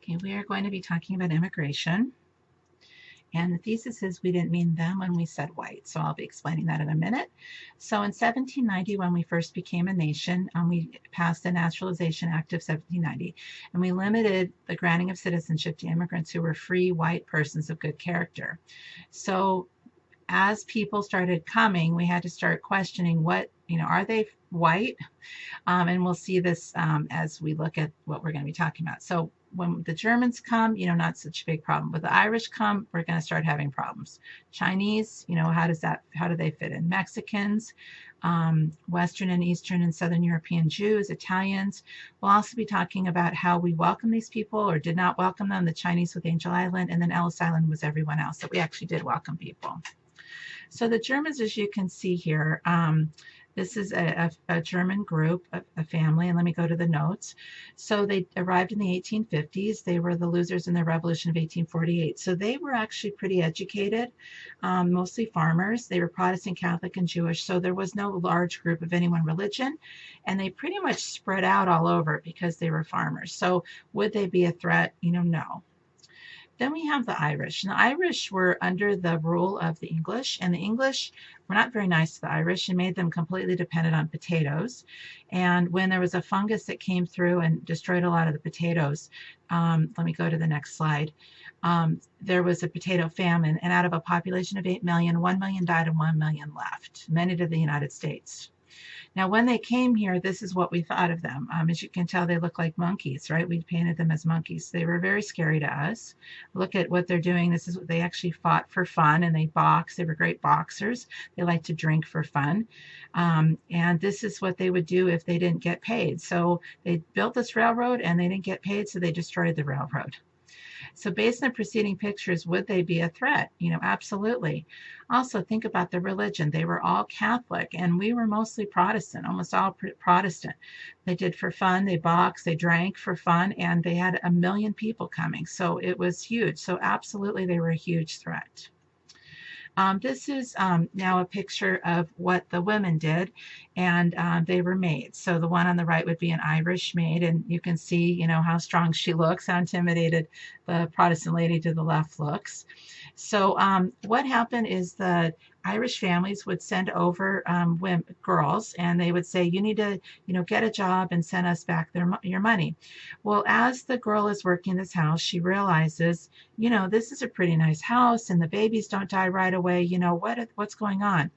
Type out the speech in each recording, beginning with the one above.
Okay, we are going to be talking about immigration. And the thesis is we didn't mean them when we said white. So I'll be explaining that in a minute. So in 1790, when we first became a nation, we passed the Naturalization Act of 1790, and we limited the granting of citizenship to immigrants who were free white persons of good character. So as people started coming, we had to start questioning are they white? And we'll see this as we look at what we're going to be talking about. So when the Germans come, not such a big problem. But the Irish come, we're going to start having problems. Chinese, how do they fit in? Mexicans, Western and Eastern and Southern European Jews, Italians. We'll also be talking about how we welcome these people or did not welcome them. The Chinese with Angel Island, and then Ellis Island was everyone else, that we actually did welcome people. So the Germans, as you can see here, this is a German group, a family, and let me go to the notes. So they arrived in the 1850s. They were the losers in the Revolution of 1848. So they were actually pretty educated, mostly farmers. They were Protestant, Catholic, and Jewish. So there was no large group of any one religion, and they pretty much spread out all over because they were farmers. So would they be a threat? No. Then we have the Irish. And the Irish were under the rule of the English, and the English were not very nice to the Irish and made them completely dependent on potatoes. And when there was a fungus that came through and destroyed a lot of the potatoes, let me go to the next slide. There was a potato famine, and out of a population of 8 million, 1 million died and 1 million left, many to the United States. Now, when they came here, this is what we thought of them. As you can tell, they look like monkeys, right? We painted them as monkeys. They were very scary to us. Look at what they're doing. This is what they actually fought for fun, and they boxed. They were great boxers. They liked to drink for fun. And this is what they would do if they didn't get paid. So they built this railroad, and they didn't get paid, so they destroyed the railroad. So based on the preceding pictures, would they be a threat? Absolutely. Also, think about the religion. They were all Catholic, and we were mostly Protestant, almost all Protestant. They did for fun, they boxed, they drank for fun, and they had 1 million people coming. So it was huge. So absolutely, they were a huge threat. This is now a picture of what the women did, and they were maids. So the one on the right would be an Irish maid, and you can see, how strong she looks, how intimidated the Protestant lady to the left looks. So what happened is the Irish families would send over girls, and they would say, you need to, get a job and send us back your money. Well, as the girl is working this house, she realizes, this is a pretty nice house, and the babies don't die right away. What's going on?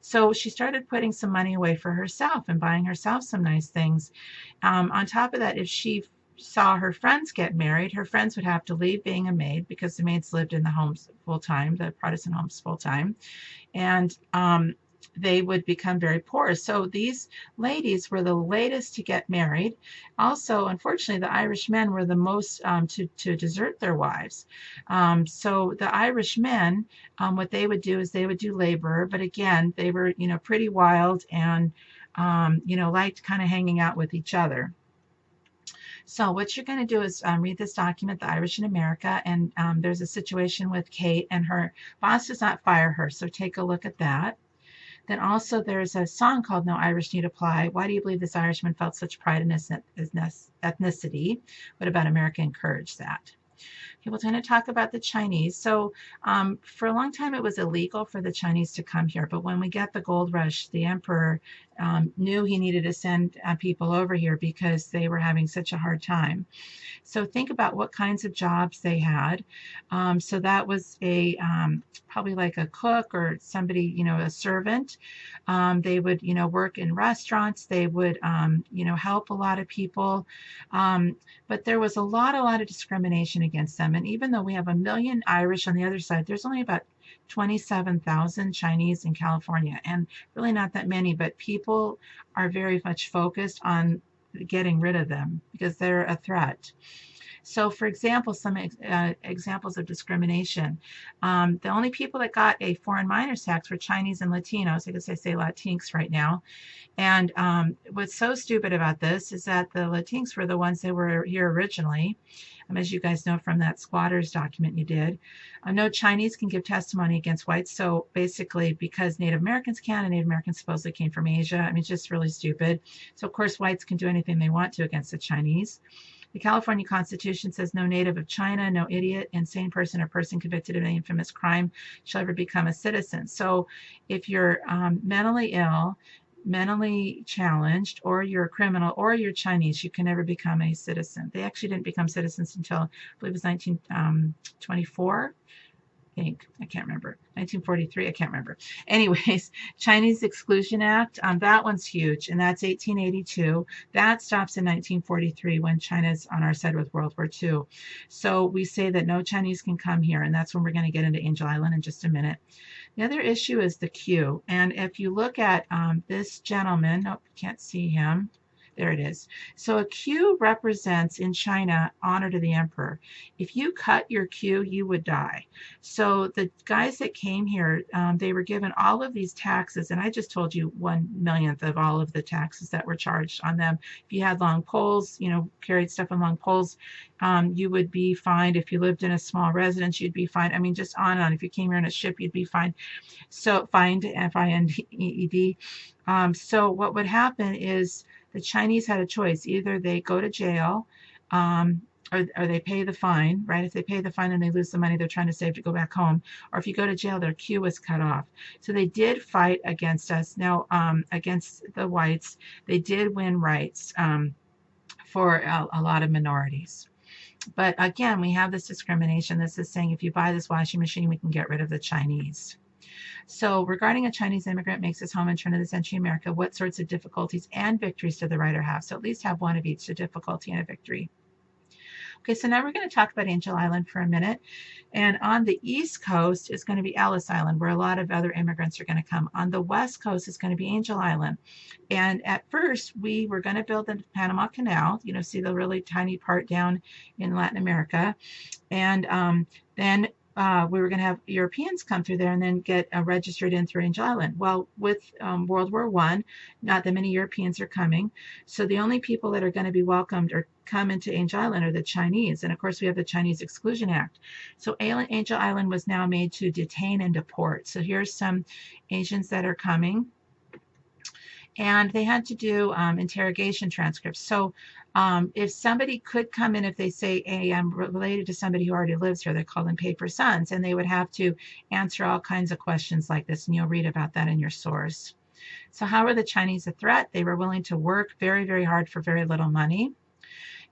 So she started putting some money away for herself and buying herself some nice things. On top of that, if she saw her friends get married, her friends would have to leave being a maid because the maids lived in the homes full time, the Protestant homes full time, and they would become very poor. So these ladies were the latest to get married. Also, unfortunately, the Irish men were the most to desert their wives. So the Irish men, what they would do is they would do labor, but again, they were pretty wild and liked kind of hanging out with each other. So what you're going to do is read this document, The Irish in America, and there's a situation with Kate, and her boss does not fire her, so take a look at that. Then also there's a song called No Irish Need Apply. Why do you believe this Irishman felt such pride in his ethnicity? What about America encouraged that? Okay, we'll kind of talk about the Chinese. So for a long time, it was illegal for the Chinese to come here. But when we get the gold rush, the emperor knew he needed to send people over here because they were having such a hard time. So think about what kinds of jobs they had. So that was probably like a cook or somebody, a servant. They would, work in restaurants. They would, help a lot of people. But there was a lot of discrimination against them. And even though we have 1 million Irish on the other side, there's only about 27,000 Chinese in California, and really not that many, but people are very much focused on getting rid of them because they're a threat. So, for example, some examples of discrimination. The only people that got a foreign minors tax were Chinese and Latinos. I guess I say Latinx right now. And what's so stupid about this is that the Latinx were the ones that were here originally. As you guys know from that squatters document you did. No Chinese can give testimony against whites. So basically, because Native Americans can, and Native Americans supposedly came from Asia, it's just really stupid. So of course, whites can do anything they want to against the Chinese. The California Constitution says no native of China, no idiot, insane person, or person convicted of an infamous crime shall ever become a citizen. So if you're mentally ill, mentally challenged, or you're a criminal, or you're Chinese, you can never become a citizen. They actually didn't become citizens until, I believe it was 1924. I can't remember, 1943, I can't remember. Anyways, Chinese Exclusion Act, that one's huge, and that's 1882. That stops in 1943 when China's on our side with World War II. So we say that no Chinese can come here, and that's when we're going to get into Angel Island in just a minute. The other issue is the Q, and if you look at this gentleman, nope, can't see him. There it is. So a Q represents in China honor to the emperor. If you cut your Q, you would die. So the guys that came here, they were given all of these taxes, and I just told you 1/1,000,000th of all of the taxes that were charged on them. If you had long poles, carried stuff on long poles, you would be fined. If you lived in a small residence, you'd be fined. I mean, just on and on. If you came here in a ship, you'd be fined. So fined, F-I-N-D-E-D. So what would happen is the Chinese had a choice. Either they go to jail or they pay the fine, right? If they pay the fine and they lose the money they're trying to save to go back home, or if you go to jail, their queue was cut off. So they did fight against us. Now, against the whites, they did win rights for a lot of minorities. But again, we have this discrimination. This is saying if you buy this washing machine, we can get rid of the Chinese. So regarding a Chinese immigrant makes his home in turn of the century America, what sorts of difficulties and victories did the writer have? So at least have one of each, a difficulty and a victory. Okay, so now we're going to talk about Angel Island for a minute. And on the east coast is going to be Ellis Island, where a lot of other immigrants are going to come. On the west coast is going to be Angel Island. And at first, we were going to build the Panama Canal, see the really tiny part down in Latin America. And then we were going to have Europeans come through there and then get registered in through Angel Island. Well, with World War I, not that many Europeans are coming. So the only people that are going to be welcomed or come into Angel Island are the Chinese. And of course, we have the Chinese Exclusion Act. So Angel Island was now made to detain and deport. So here's some Asians that are coming. And they had to do interrogation transcripts. So if somebody could come in, if they say, hey, I'm related to somebody who already lives here, they call them paper sons, and they would have to answer all kinds of questions like this, and you'll read about that in your source. So how were the Chinese a threat? They were willing to work very, very hard for very little money.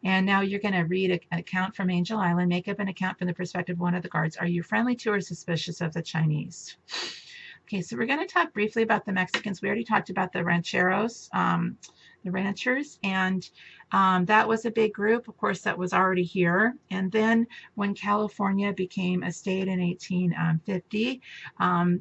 And now you're going to read an account from Angel Island, make up an account from the perspective of one of the guards. Are you friendly to or suspicious of the Chinese? Okay, so we're going to talk briefly about the Mexicans. We already talked about the rancheros, the ranchers, and that was a big group, of course, that was already here. And then when California became a state in 1850,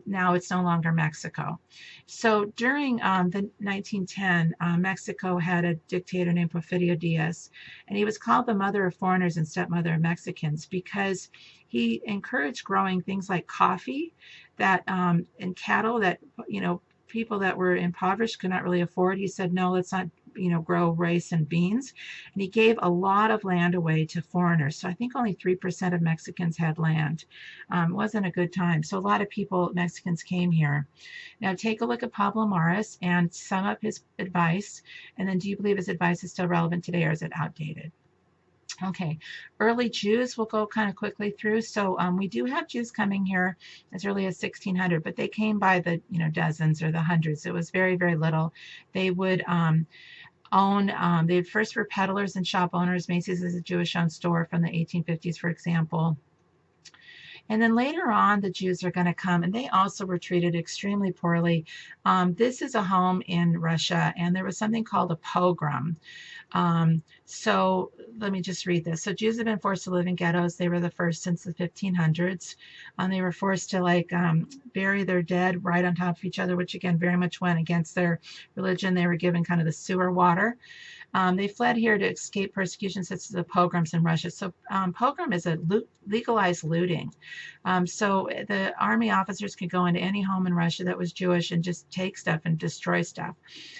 now it's no longer Mexico. So during the 1910, Mexico had a dictator named Porfirio Diaz, and he was called the mother of foreigners and stepmother of Mexicans because he encouraged growing things like coffee that and cattle that people that were impoverished could not really afford. He said, no, let's not grow rice and beans. And he gave a lot of land away to foreigners. So I think only 3% of Mexicans had land. It wasn't a good time. So a lot of Mexicans came here. Now take a look at Pablo Maris and sum up his advice. And then do you believe his advice is still relevant today, or is it outdated? Okay, early Jews we'll go kind of quickly through. So we do have Jews coming here as early as 1600, but they came by the dozens or the hundreds. It was very, very little. They would they first were peddlers and shop owners. Macy's is a Jewish-owned store from the 1850s, for example. And then later on, the Jews are going to come, and they also were treated extremely poorly. This is a home in Russia, and there was something called a pogrom. So let me just read this. So Jews have been forced to live in ghettos. They were the first since the 1500s. They were forced to bury their dead right on top of each other, which again very much went against their religion. They were given kind of the sewer water. They fled here to escape persecution, such as the pogroms in Russia. So pogrom is a legalized looting. So the army officers could go into any home in Russia that was Jewish and just take stuff and destroy stuff.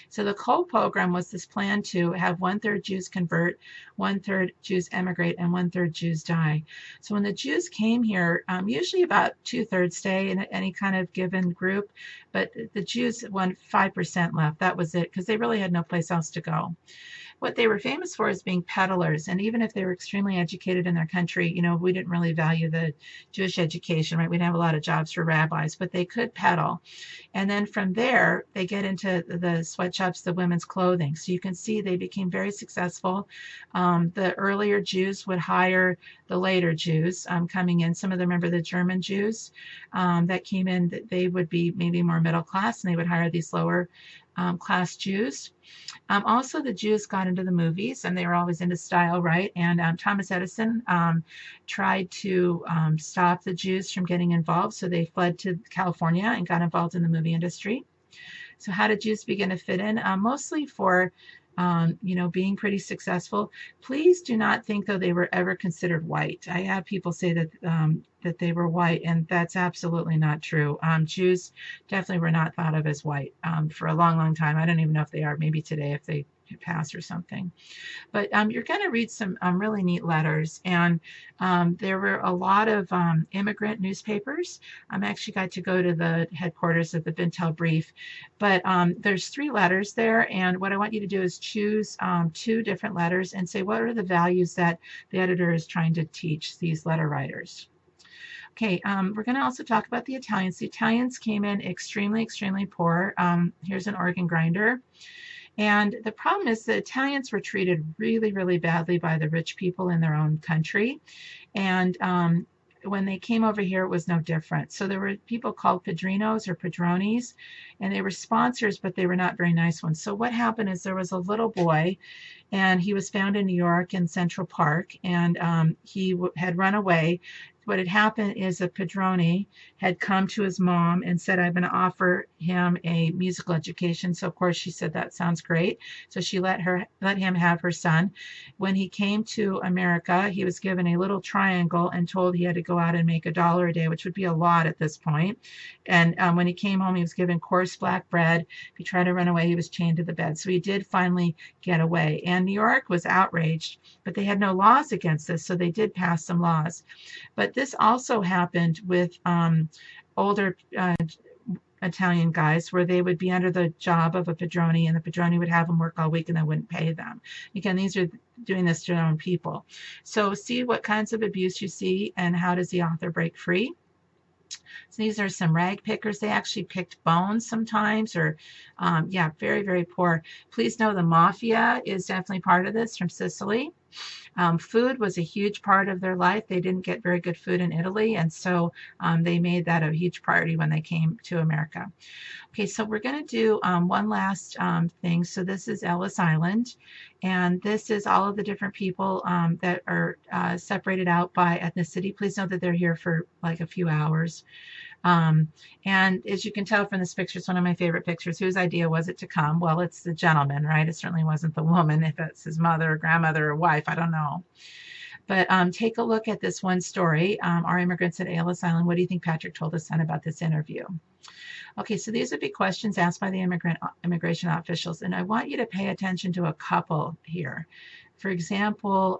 So the Cold Pogrom was this plan to have 1/3 Jews convert, 1/3 Jews emigrate, and 1/3 Jews die. So when the Jews came here, usually about 2/3 stay in any kind of given group, but the Jews, 5% left. That was it, because they really had no place else to go. what they were famous for is being peddlers. And even if they were extremely educated in their country, you know, we didn't really value the Jewish education, right? We didn't have a lot of jobs for rabbis, but they could peddle. And then from there, they get into the sweatshops, the women's clothing. So you can see they became very successful. The earlier Jews would hire the later Jews coming in. Some of them, remember the German Jews that came in, they would be maybe more middle class, and they would hire these lower class Jews. Also, the Jews got into the movies, and they were always into style, right? And Thomas Edison tried to stop the Jews from getting involved, so they fled to California and got involved in the movie industry. So how did Jews begin to fit in? Mostly for you know, being pretty successful. Please do not think, though, they were ever considered white. I have people say that that they were white, and that's absolutely not true. Jews definitely were not thought of as white for a long, long time. I don't even know if they are. Maybe today, if they pass or something. But you're going to read some really neat letters, and there were a lot of immigrant newspapers. I actually got to go to the headquarters of the Bintel Brief, but there's 3 letters there, and what I want you to do is choose 2 different letters and say, what are the values that the editor is trying to teach these letter writers? Okay, we're going to also talk about the Italians. The Italians came in extremely, extremely poor. Here's an organ grinder. And the problem is the Italians were treated really, really badly by the rich people in their own country. And when they came over here, it was no different. So there were people called padrinos or padronis, and they were sponsors, but they were not very nice ones. So what happened is there was a little boy, and he was found in New York in Central Park, and he had run away. What had happened is a padrone had come to his mom and said, I'm going to offer him a musical education. So of course she said, that sounds great. So she let him have her son. When he came to America, he was given a little triangle and told he had to go out and make $1 a day, which would be a lot at this point. And when he came home, he was given coarse black bread. If he tried to run away, he was chained to the bed. So he did finally get away. And New York was outraged, but they had no laws against this, so they did pass some laws. But this also happened with older Italian guys, where they would be under the job of a padrone, and the padrone would have them work all week and they wouldn't pay them. Again, these are doing this to their own people. So see what kinds of abuse you see, and how does the author break free. So these are some rag pickers. They actually picked bones sometimes, or yeah, very, very poor. Please know the mafia is definitely part of this, from Sicily. Food was a huge part of their life. They didn't get very good food in Italy, and so they made that a huge priority when they came to America. Okay, so we're going to do one last thing. So this is Ellis Island, and this is all of the different people that are separated out by ethnicity. Please know that they're here for like a few hours. And as you can tell from this picture, it's one of my favorite pictures. Whose idea was it to come? Well, it's the gentleman, right? It certainly wasn't the woman. If it's his mother or grandmother or wife, I don't know. But take a look at this one story. Our immigrants at Ellis Island. What do you think Patrick told his son about this interview? Okay, so these would be questions asked by the immigration officials, and I want you to pay attention to a couple here. For example,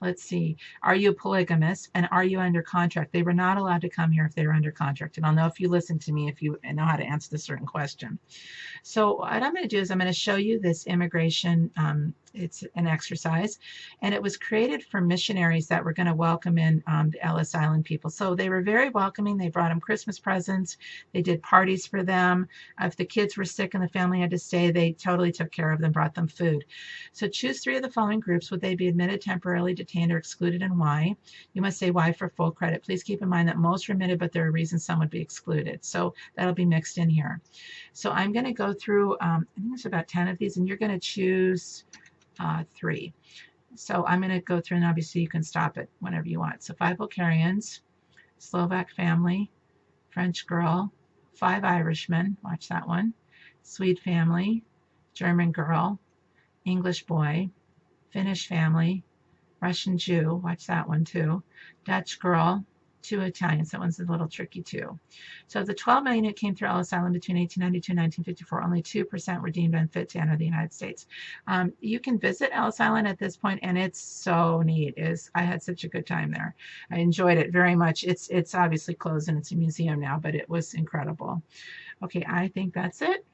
let's see, are you polygamous, and are you under contract? They were not allowed to come here if they were under contract, and I'll know if you listen to me if you know how to answer this certain question. So what I'm going to do is I'm going to show you this immigration, it's an exercise, and it was created for missionaries that were going to welcome in the Ellis Island people. So they were very welcoming. They brought them Christmas presents. They did parties for them. If the kids were sick and the family had to stay, they totally took care of them, brought them food. So choose 3 of the following groups. Would they be admitted, temporarily detained, or excluded, and why? You must say why for full credit. Please keep in mind that most are admitted, but there are reasons some would be excluded. So that'll be mixed in here. So I'm going to go through, I think there's about 10 of these, and you're going to choose 3. So I'm going to go through, and obviously you can stop it whenever you want. So 5 Bulgarians, Slovak family, French girl, 5 Irishmen, watch that one, Swede family, German girl, English boy, Finnish family, Russian Jew, watch that one too, Dutch girl, 2 Italians. That one's a little tricky too. So of the 12 million who came through Ellis Island between 1892 and 1954, only 2% were deemed unfit to enter the United States. You can visit Ellis Island at this point, and it's so neat. I had such a good time there. I enjoyed it very much. It's obviously closed and it's a museum now, but it was incredible. Okay, I think that's it.